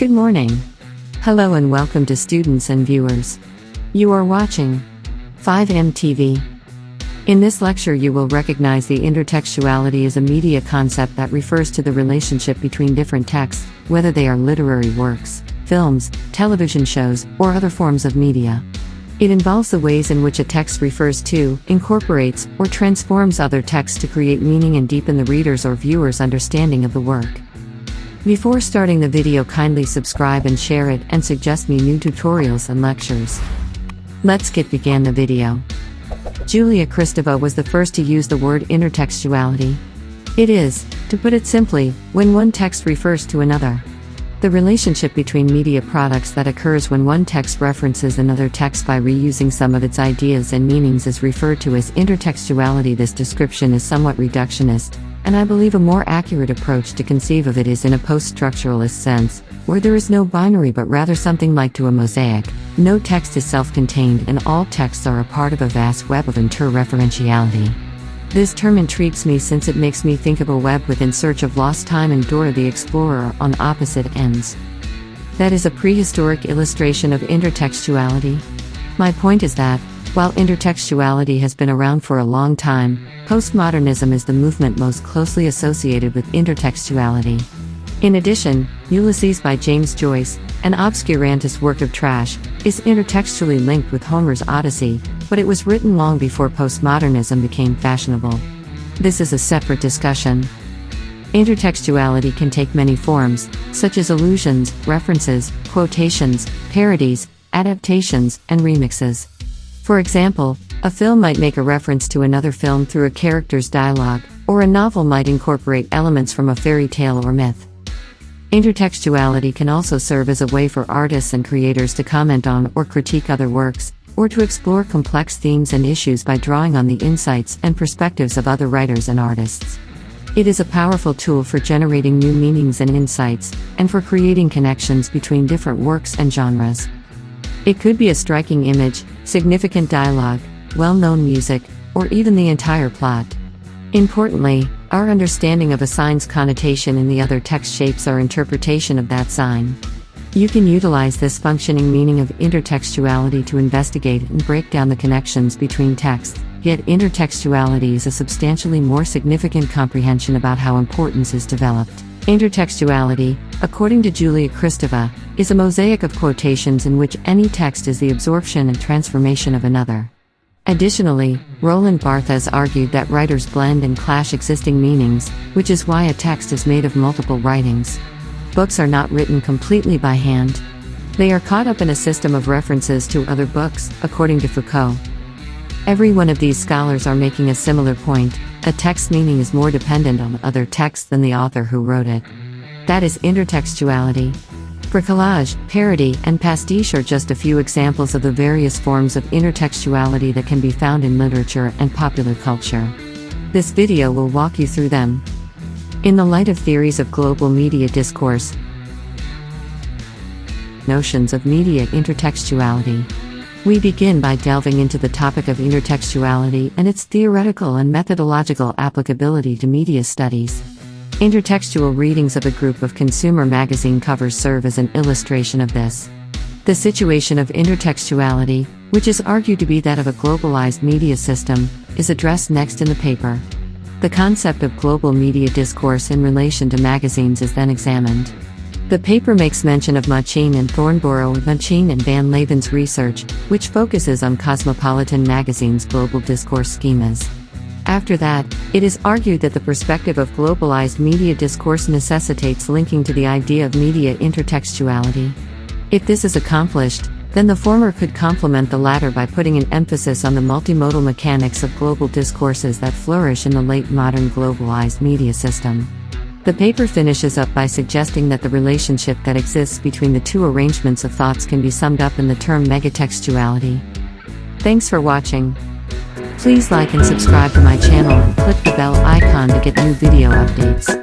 Good morning. Hello and welcome to students and viewers. You are watching 5M TV. In this lecture you will recognize the intertextuality as a media concept that refers to the relationship between different texts, whether they are literary works, films, television shows, or other forms of media. It involves the ways in which a text refers to, incorporates, or transforms other texts to create meaning and deepen the reader's or viewer's understanding of the work. Before starting the video, kindly subscribe and share it and suggest me new tutorials and lectures. Let's begin the video. Julia Kristeva was the first to use the word intertextuality. It is, to put it simply, when one text refers to another. The relationship between media products that occurs when one text references another text by reusing some of its ideas and meanings is referred to as intertextuality. This description is somewhat reductionist, and I believe a more accurate approach to conceive of it is in a post-structuralist sense, where there is no binary but rather something like to a mosaic. No text is self-contained and all texts are a part of a vast web of interreferentiality. This term intrigues me since it makes me think of a web with In Search of Lost Time and Dora the Explorer on opposite ends. That is a prehistoric illustration of intertextuality. My point is that, while intertextuality has been around for a long time, postmodernism is the movement most closely associated with intertextuality. In addition, Ulysses by James Joyce, an obscurantist work of trash, is intertextually linked with Homer's Odyssey, but it was written long before postmodernism became fashionable. This is a separate discussion. Intertextuality can take many forms, such as allusions, references, quotations, parodies, adaptations, and remixes. For example, a film might make a reference to another film through a character's dialogue, or a novel might incorporate elements from a fairy tale or myth. Intertextuality can also serve as a way for artists and creators to comment on or critique other works, or to explore complex themes and issues by drawing on the insights and perspectives of other writers and artists. It is a powerful tool for generating new meanings and insights, and for creating connections between different works and genres. It could be a striking image, significant dialogue, well-known music, or even the entire plot. Importantly, our understanding of a sign's connotation in the other text shapes our interpretation of that sign. You can utilize this functioning meaning of intertextuality to investigate and break down the connections between texts, yet intertextuality is a substantially more significant comprehension about how importance is developed. Intertextuality, according to Julia Kristeva, is a mosaic of quotations in which any text is the absorption and transformation of another. Additionally, Roland Barthes argued that writers blend and clash existing meanings, which is why a text is made of multiple writings. Books are not written completely by hand. They are caught up in a system of references to other books, according to Foucault. Every one of these scholars are making a similar point: a text's meaning is more dependent on other texts than the author who wrote it. That is intertextuality. Bricolage, parody, and pastiche are just a few examples of the various forms of intertextuality that can be found in literature and popular culture. This video will walk you through them. In the light of theories of global media discourse, notions of media intertextuality, we begin by delving into the topic of intertextuality and its theoretical and methodological applicability to media studies. Intertextual readings of a group of consumer magazine covers serve as an illustration of this. The situation of intertextuality, which is argued to be that of a globalized media system, is addressed next in the paper. The concept of global media discourse in relation to magazines is then examined. The paper makes mention of Machin and Thornborough, Machin and Van Leeuwen's research, which focuses on cosmopolitan magazines' global discourse schemas. After that, it is argued that the perspective of globalized media discourse necessitates linking to the idea of media intertextuality. If this is accomplished, then the former could complement the latter by putting an emphasis on the multimodal mechanics of global discourses that flourish in the late modern globalized media system. The paper finishes up by suggesting that the relationship that exists between the two arrangements of thoughts can be summed up in the term megatextuality. Thanks for watching. Please like and subscribe to my channel and click the bell icon to get new video updates.